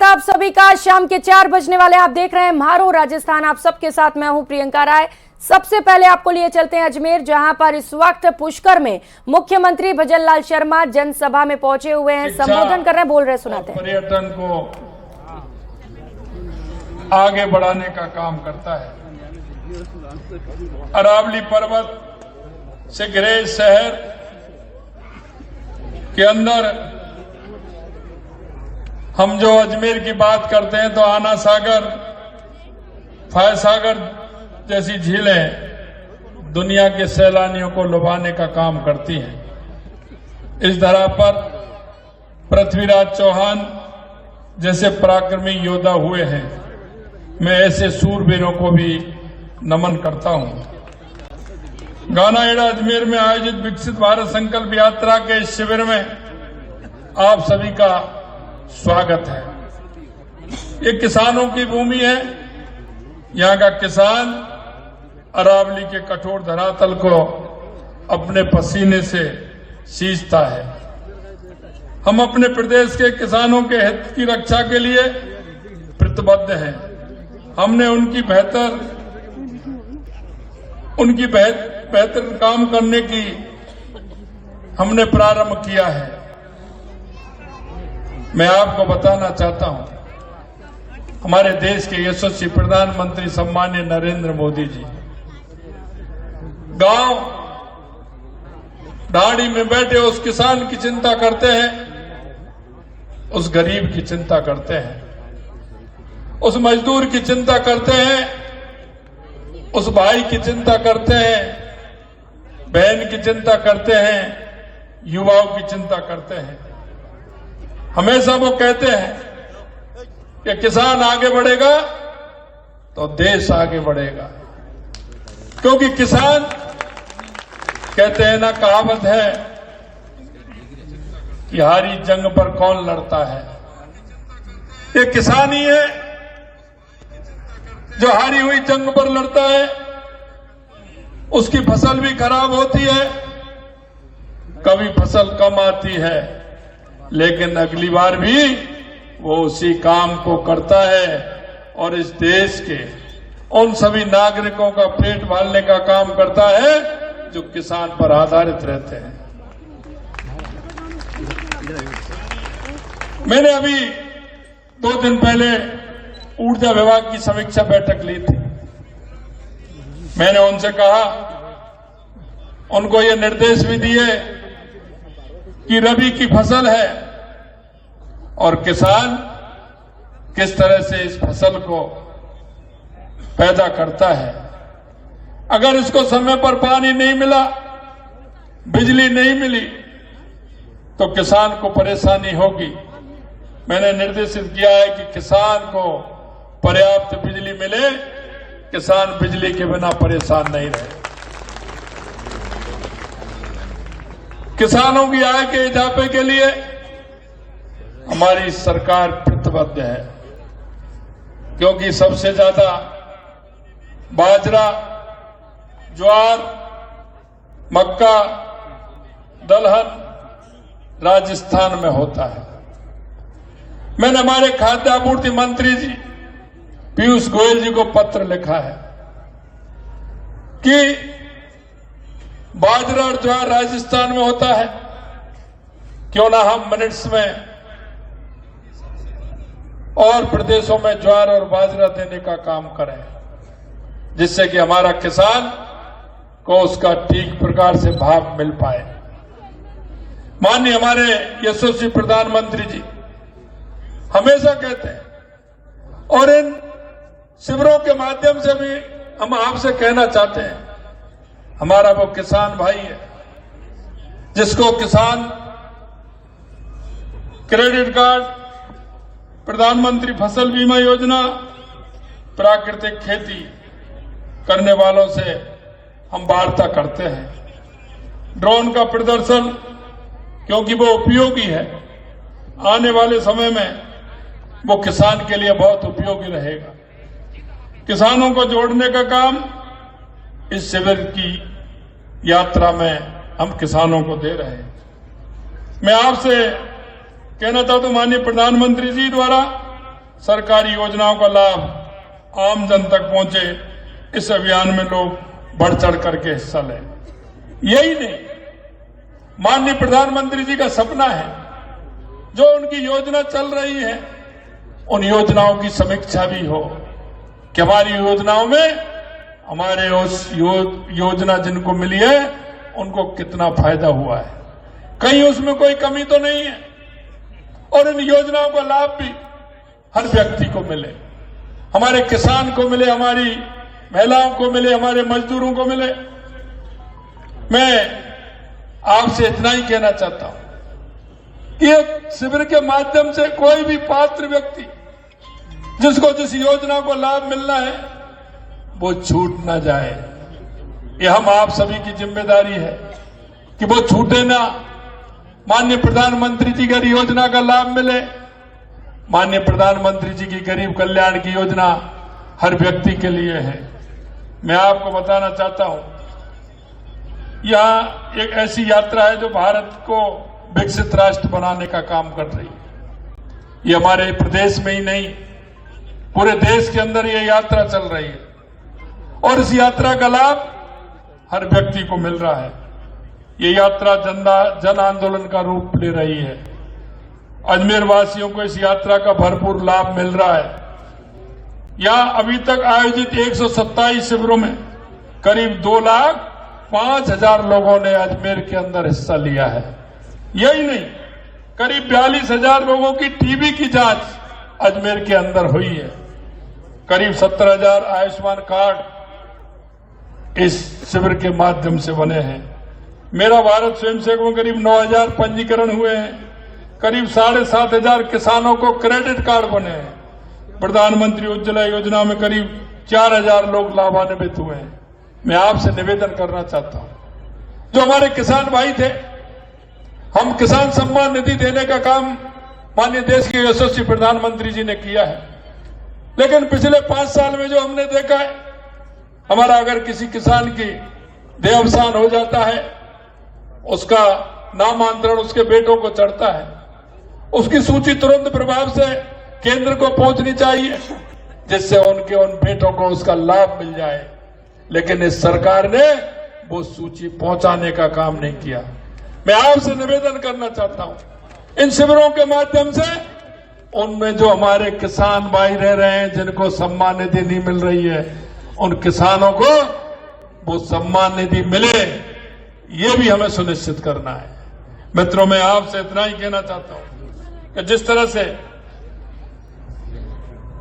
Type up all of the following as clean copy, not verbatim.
आप सभी का। शाम के 4 बजने वाले आप देख रहे हैं म्हारो राजस्थान। आप सबके साथ मैं हूं प्रियंका राय। सबसे पहले आपको लिए चलते हैं अजमेर, जहां पर इस वक्त पुष्कर में मुख्यमंत्री भजन लाल शर्मा जनसभा में पहुंचे हुए हैं, संबोधन कर रहे हैं, बोल रहे, सुनाते हैं। पर्यटन को आगे बढ़ाने का काम करता है। अरावली पर्वत से घिरे शहर के अंदर हम जो अजमेर की बात करते हैं तो आना सागर, फाय सागर जैसी झीलें दुनिया के सैलानियों को लुभाने का काम करती हैं। इस धरा पर पृथ्वीराज चौहान जैसे पराक्रमी योद्धा हुए हैं। मैं ऐसे सूरवीरों को भी नमन करता हूं। गानाएड़ा अजमेर में आयोजित विकसित भारत संकल्प यात्रा के इस शिविर में आप सभी का स्वागत है। ये किसानों की भूमि है। यहाँ का किसान अरावली के कठोर धरातल को अपने पसीने से सींचता है। हम अपने प्रदेश के किसानों के हित की रक्षा के लिए प्रतिबद्ध हैं। हमने उनकी बेहतर काम करने की हमने प्रारंभ किया है। मैं आपको बताना चाहता हूं, हमारे देश के यशस्वी प्रधानमंत्री सम्माननीय नरेंद्र मोदी जी गांव ढाड़ी में बैठे उस किसान की चिंता करते हैं, उस गरीब की चिंता करते हैं, उस मजदूर की चिंता करते हैं, उस भाई की चिंता करते हैं, बहन की चिंता करते हैं, युवाओं की चिंता करते हैं। हमेशा वो कहते हैं कि किसान आगे बढ़ेगा तो देश आगे बढ़ेगा, क्योंकि किसान कहते हैं ना, कहावत है कि हारी जंग पर कौन लड़ता है। ये किसान ही है जो हारी हुई जंग पर लड़ता है। उसकी फसल भी खराब होती है, कभी फसल कम आती है, लेकिन अगली बार भी वो उसी काम को करता है और इस देश के उन सभी नागरिकों का पेट पालने का काम करता है जो किसान पर आधारित रहते हैं। मैंने अभी 2 दिन पहले ऊर्जा विभाग की समीक्षा बैठक ली थी। मैंने उनसे कहा, उनको ये निर्देश भी दिए कि रबी की फसल है और किसान किस तरह से इस फसल को पैदा करता है। अगर इसको समय पर पानी नहीं मिला, बिजली नहीं मिली, तो किसान को परेशानी होगी। मैंने निर्देशित किया है कि किसान को पर्याप्त बिजली मिले, किसान बिजली के बिना परेशान नहीं रहे। किसानों की आय के इजाफे के लिए हमारी सरकार प्रतिबद्ध है, क्योंकि सबसे ज्यादा बाजरा, ज्वार, मक्का, दलहन राजस्थान में होता है। मैंने हमारे खाद्य आपूर्ति मंत्री जी पीयूष गोयल जी को पत्र लिखा है कि बाजरा और ज्वार राजस्थान में होता है, क्यों ना हम मिनट्स में और प्रदेशों में ज्वार और बाजरा देने का काम करें, जिससे कि हमारा किसान को उसका ठीक प्रकार से भाव मिल पाए। माननीय हमारे यशस्वी प्रधानमंत्री जी हमेशा कहते हैं, और इन शिविरों के माध्यम से भी हम आपसे कहना चाहते हैं, हमारा वो किसान भाई है जिसको किसान क्रेडिट कार्ड, प्रधानमंत्री फसल बीमा योजना, प्राकृतिक खेती करने वालों से हम वार्ता करते हैं। ड्रोन का प्रदर्शन, क्योंकि वो उपयोगी है, आने वाले समय में वो किसान के लिए बहुत उपयोगी रहेगा। किसानों को जोड़ने का काम इस शिविर की यात्रा में हम किसानों को दे रहे हैं। मैं आपसे कहना चाहता हूं, माननीय प्रधानमंत्री जी द्वारा सरकारी योजनाओं का लाभ आम जन तक पहुंचे, इस अभियान में लोग बढ़ चढ़ करके हिस्सा लें। यही नहीं, माननीय प्रधानमंत्री जी का सपना है, जो उनकी योजना चल रही है उन योजनाओं की समीक्षा भी हो कि हमारी योजनाओं में हमारे उस योजना जिनको मिली है उनको कितना फायदा हुआ है, कहीं उसमें कोई कमी तो नहीं है, और इन योजनाओं का लाभ भी हर व्यक्ति को मिले, हमारे किसान को मिले, हमारी महिलाओं को मिले, हमारे मजदूरों को मिले। मैं आपसे इतना ही कहना चाहता हूं, ये शिविर के माध्यम से कोई भी पात्र व्यक्ति जिसको जिस योजना को लाभ मिलना है वो छूट ना जाए। ये हम आप सभी की जिम्मेदारी है कि वो छूटे ना। माननीय प्रधानमंत्री जी की योजना का लाभ मिले। माननीय प्रधानमंत्री जी की गरीब कल्याण की योजना हर व्यक्ति के लिए है। मैं आपको बताना चाहता हूं, यह एक ऐसी यात्रा है जो भारत को विकसित राष्ट्र बनाने का काम कर रही है। ये हमारे प्रदेश में ही नहीं, पूरे देश के अंदर ये यात्रा चल रही है और इस यात्रा का लाभ हर व्यक्ति को मिल रहा है। ये यात्रा जन आंदोलन का रूप ले रही है। अजमेर वासियों को इस यात्रा का भरपूर लाभ मिल रहा है। यहां अभी तक आयोजित 127 शिविरों में करीब 2,05,000 लोगों ने अजमेर के अंदर हिस्सा लिया है। यही नहीं, करीब 42,000 लोगों की टीबी की जांच अजमेर के अंदर हुई है। करीब 17,000 आयुष्मान कार्ड इस शिविर के माध्यम से बने हैं। मेरा भारत स्वयंसेवक में करीब 9,000 पंजीकरण हुए हैं। करीब 7,500 किसानों को क्रेडिट कार्ड बने हैं। प्रधानमंत्री उज्ज्वला योजना में करीब 4,000 लोग लाभान्वित हुए हैं। मैं आपसे निवेदन करना चाहता हूं, जो हमारे किसान भाई थे, हम किसान सम्मान निधि देने का काम माननीय देश के यशस्वी प्रधानमंत्री जी ने किया है। लेकिन पिछले 5 साल में जो हमने देखा है, हमारा अगर किसी किसान की देहावसान हो जाता है, उसका नामांतरण उसके बेटों को चढ़ता है, उसकी सूची तुरंत प्रभाव से केंद्र को पहुंचनी चाहिए, जिससे उनके उन बेटों को उसका लाभ मिल जाए। लेकिन इस सरकार ने वो सूची पहुंचाने का काम नहीं किया। मैं आपसे निवेदन करना चाहता हूं, इन शिविरों के माध्यम से उनमें जो हमारे किसान भाई रह रहे हैं, जिनको सम्मान निधि नहीं मिल रही है, उन किसानों को वो सम्मान निधि मिले, ये भी हमें सुनिश्चित करना है। मित्रों, मैं आपसे इतना ही कहना चाहता हूं कि जिस तरह से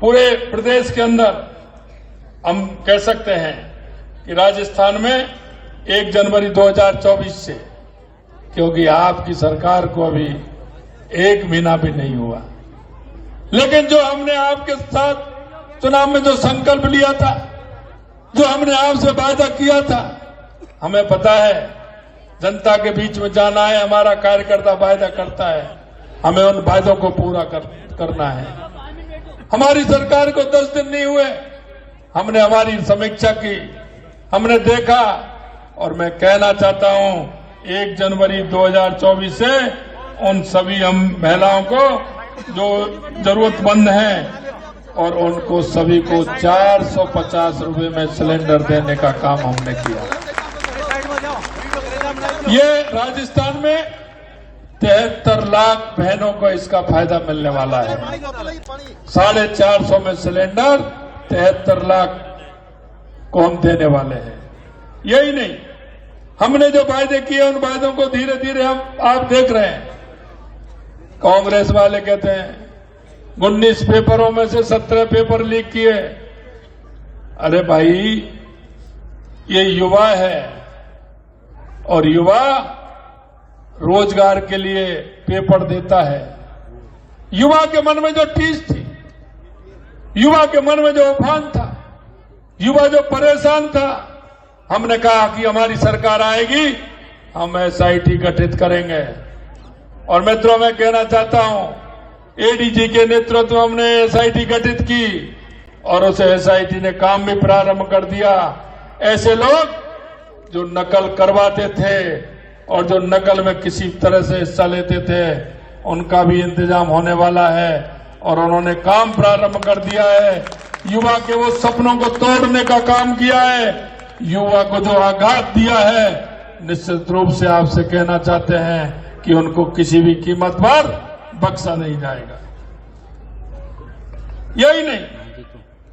पूरे प्रदेश के अंदर हम कह सकते हैं कि राजस्थान में 1 जनवरी 2024 से, क्योंकि आपकी सरकार को अभी 1 महीना भी नहीं हुआ, लेकिन जो हमने आपके साथ चुनाव में जो संकल्प लिया था, जो हमने आपसे वादा किया था, हमें पता है जनता के बीच में जाना है, हमारा कार्यकर्ता वादा करता है, हमें उन वादों को पूरा करना है। हमारी सरकार को 10 दिन नहीं हुए, हमने हमारी समीक्षा की, हमने देखा, और मैं कहना चाहता हूं 1 जनवरी 2024 से उन सभी हम महिलाओं को जो जरूरतमंद हैं और उनको सभी को 450 रुपए में सिलेंडर देने का काम हमने किया। ये राजस्थान में 73 लाख बहनों को इसका फायदा मिलने वाला है। 450 में सिलेंडर 73 लाख को हम देने वाले हैं। यही नहीं, हमने जो वायदे किए उन वायदों को धीरे धीरे आप देख रहे हैं। कांग्रेस वाले कहते हैं 19 पेपरों में से 17 पेपर लीक किए। अरे भाई, ये युवा है और युवा रोजगार के लिए पेपर देता है। युवा के मन में जो टीस थी, युवा के मन में जो उफान था, युवा जो परेशान था, हमने कहा कि हमारी सरकार आएगी, हम एसआईटी गठित करेंगे। और मित्रों, मैं कहना चाहता हूं, एडीजी के नेतृत्व में हमने एसआईटी गठित की और उस एसआईटी ने काम भी प्रारंभ कर दिया। ऐसे लोग जो नकल करवाते थे और जो नकल में किसी तरह से हिस्सा लेते थे, उनका भी इंतजाम होने वाला है। और उन्होंने काम प्रारंभ कर दिया है। युवा के वो सपनों को तोड़ने का काम किया है। युवा को जो आघात दिया है, निश्चित रूप से आपसे कहना चाहते हैं कि उनको किसी भी कीमत पर बख्शा नहीं जाएगा। यही नहीं,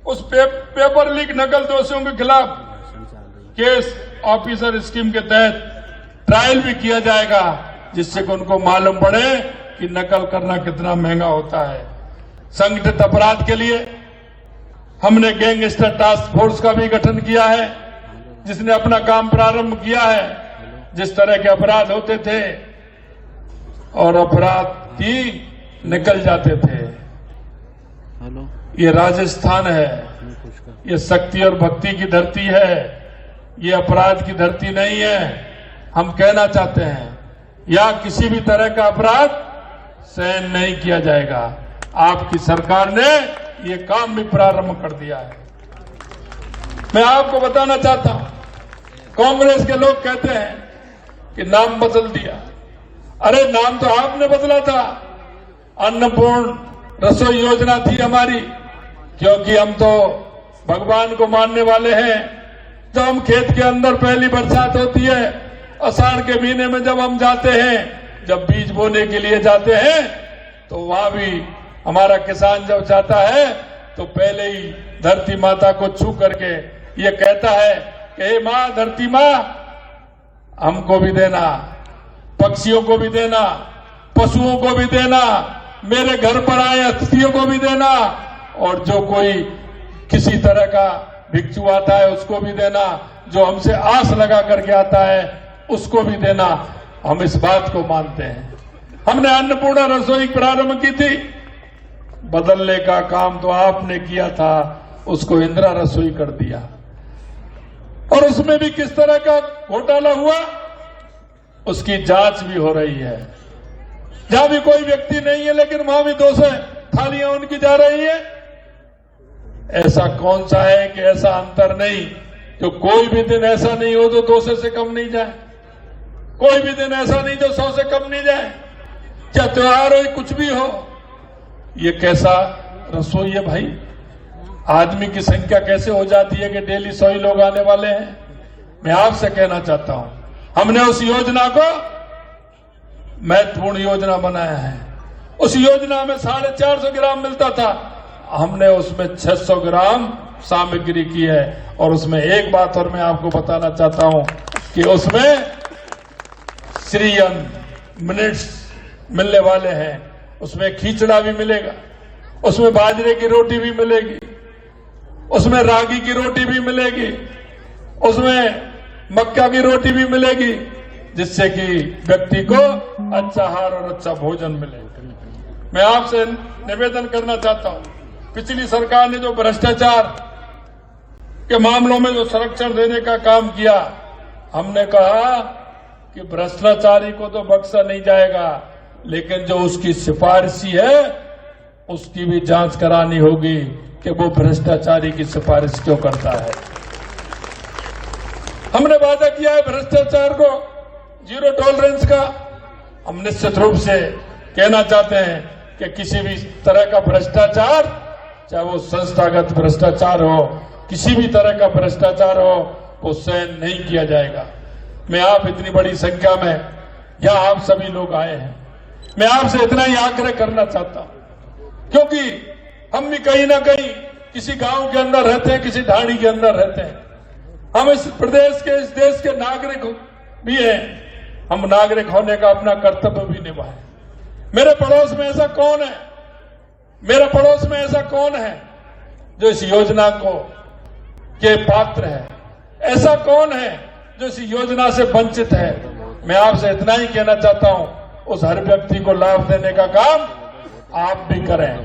उस पेपर लीक नकल दोषियों के खिलाफ केस ऑफिसर स्कीम के तहत ट्रायल भी किया जाएगा, जिससे कि उनको मालूम पड़े कि नकल करना कितना महंगा होता है। संगठित अपराध के लिए हमने गैंगस्टर टास्क फोर्स का भी गठन किया है, जिसने अपना काम प्रारंभ किया है। जिस तरह के अपराध होते थे और अपराधी निकल जाते थे। ये राजस्थान है, ये शक्ति और भक्ति की धरती है, ये अपराध की धरती नहीं है। हम कहना चाहते हैं, या किसी भी तरह का अपराध सहन नहीं किया जाएगा। आपकी सरकार ने ये काम भी प्रारंभ कर दिया है। मैं आपको बताना चाहता हूं, कांग्रेस के लोग कहते हैं कि नाम बदल दिया। अरे नाम तो आपने बदला था। अन्नपूर्ण रसोई योजना थी हमारी, क्योंकि हम तो भगवान को मानने वाले हैं। जब हम खेत के अंदर पहली बरसात होती है, आषाढ़ के महीने में जब हम जाते हैं, जब बीज बोने के लिए जाते हैं, तो वहां भी हमारा किसान जब जाता है तो पहले ही धरती माता को छू करके ये कहता है कि हे मां, धरती मां, हमको भी देना, पक्षियों को भी देना, पशुओं को भी देना, मेरे घर पर आए अतिथियों को भी देना, और जो कोई किसी तरह का भिक्षु आता है उसको भी देना, जो हमसे आस लगा करके आता है उसको भी देना। हम इस बात को मानते हैं। हमने अन्नपूर्णा रसोई प्रारंभ की थी, बदलने का काम तो आपने किया था, उसको इंदिरा रसोई कर दिया। और उसमें भी किस तरह का घोटाला हुआ, उसकी जांच भी हो रही है। जहां भी कोई व्यक्ति नहीं है, लेकिन वहां भी 200 थालियां उनकी जा रही है। ऐसा कौन सा है कि ऐसा अंतर नहीं, तो कोई भी दिन ऐसा नहीं हो जो 200 से कम नहीं जाए, कोई भी दिन ऐसा नहीं जो 100 से कम नहीं जाए, क्या त्योहार हो कुछ भी हो। ये कैसा रसोई है भाई? आदमी की संख्या कैसे हो जाती है कि डेली 100 ही लोग आने वाले हैं? मैं आपसे कहना चाहता हूं, हमने उस योजना को महत्वपूर्ण योजना बनाया है। उस योजना में 450 ग्राम मिलता था, हमने उसमें 600 ग्राम सामग्री की है। और उसमें एक बात और मैं आपको बताना चाहता हूं कि उसमें श्री अन्न मिनट्स मिलने वाले हैं, उसमें खिचड़ा भी मिलेगा, उसमें बाजरे की रोटी भी मिलेगी, उसमें रागी की रोटी भी मिलेगी, उसमें मक्का की रोटी भी मिलेगी, जिससे कि व्यक्ति को अच्छा आहार और अच्छा भोजन मिले। मैं आपसे निवेदन करना चाहता हूं, पिछली सरकार ने जो भ्रष्टाचार के मामलों में जो संरक्षण देने का काम किया, हमने कहा कि भ्रष्टाचारी को तो बख्शा नहीं जाएगा, लेकिन जो उसकी सिफारिशी है उसकी भी जांच करानी होगी कि वो भ्रष्टाचारी की सिफारिश क्यों करता है। हमने वादा किया है भ्रष्टाचार को जीरो टॉलरेंस का। हम निश्चित रूप से कहना चाहते हैं कि किसी भी तरह का भ्रष्टाचार, चाहे वो संस्थागत भ्रष्टाचार हो, किसी भी तरह का भ्रष्टाचार हो, वो सहन नहीं किया जाएगा। मैं आप इतनी बड़ी संख्या में यहां आप सभी लोग आए हैं, मैं आपसे इतना ही आग्रह करना चाहता हूं, क्योंकि हम भी कहीं ना कहीं किसी गांव के अंदर रहते हैं, किसी ढाणी के अंदर रहते हैं। हम इस प्रदेश के, इस देश के नागरिक भी हैं। हम नागरिक होने का अपना कर्तव्य भी निभाएं। मेरे पड़ोस में ऐसा कौन है, मेरे पड़ोस में ऐसा कौन है जो इस योजना को के पात्र है? ऐसा कौन है जो इस योजना से वंचित है? मैं आपसे इतना ही कहना चाहता हूं, उस हर व्यक्ति को लाभ देने का काम आप भी करें।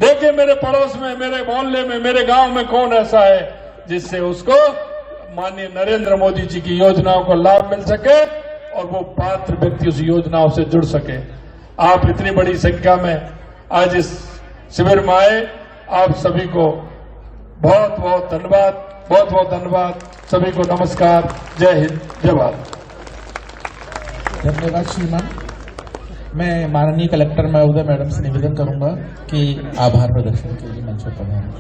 देखिए मेरे पड़ोस में, मेरे मोहल्ले में, मेरे गांव में कौन ऐसा है जिससे उसको माननीय नरेंद्र मोदी जी की योजनाओं को लाभ मिल सके और वो पात्र व्यक्ति उस योजनाओं से जुड़ सके। आप इतनी बड़ी संख्या में आज इस शिविर में आए, आप सभी को बहुत बहुत धन्यवाद, बहुत बहुत धन्यवाद। सभी को नमस्कार, जय हिंद, जय भारत। धन्यवाद श्रीमान। मैं माननीय कलेक्टर महोदय मैडम से निवेदन करूंगा कि आभार प्रदर्शन के लिए मंच पर पधारें।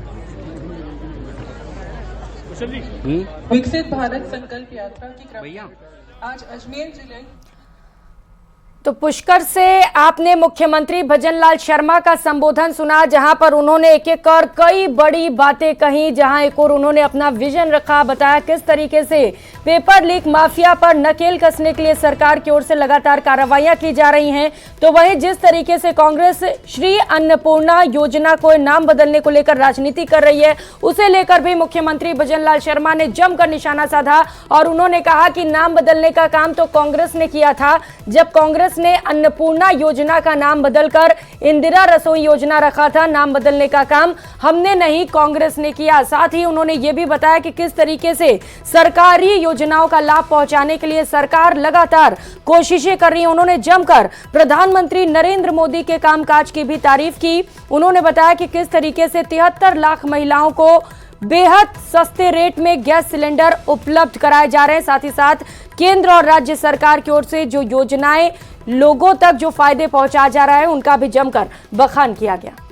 विकसित भारत संकल्प यात्रा की क्रम में आज अजमेर जिले तो पुष्कर से आपने मुख्यमंत्री भजनलाल शर्मा का संबोधन सुना, जहां पर उन्होंने एक एक कर कई बड़ी बातें कही, जहां एक और उन्होंने अपना विजन रखा, बताया किस तरीके से पेपर लीक माफिया पर नकेल कसने के लिए सरकार की ओर से लगातार कार्रवाइयां की जा रही हैं। तो वहीं जिस तरीके से कांग्रेस श्री अन्नपूर्णा योजना को नाम बदलने को लेकर राजनीति कर रही है, उसे लेकर भी मुख्यमंत्री भजनलाल शर्मा ने जमकर निशाना साधा और उन्होंने कहा कि नाम बदलने का काम तो कांग्रेस ने किया था, जब कांग्रेस ने अन्नपूर्णा योजना का नाम बदलकर इंदिरा रसोई योजना रखा था। नाम बदलने का काम हमने नहीं, कांग्रेस ने किया। साथ ही उन्होंने ये भी बताया कि किस तरीके से सरकारी योजनाओं का लाभ पहुंचाने के लिए सरकार लगातार कोशिशें कर रही है। उन्होंने जमकर प्रधानमंत्री नरेंद्र मोदी के कामकाज की भी तारीफ की। उन्होंने बताया कि किस तरीके से 73 लाख महिलाओं को बेहद सस्ते रेट में गैस सिलेंडर उपलब्ध कराए जा रहे हैं। साथ ही साथ केंद्र और राज्य सरकार की ओर से जो योजनाएं लोगों तक जो फायदे पहुंचाया जा रहा है, उनका भी जमकर बखान किया गया।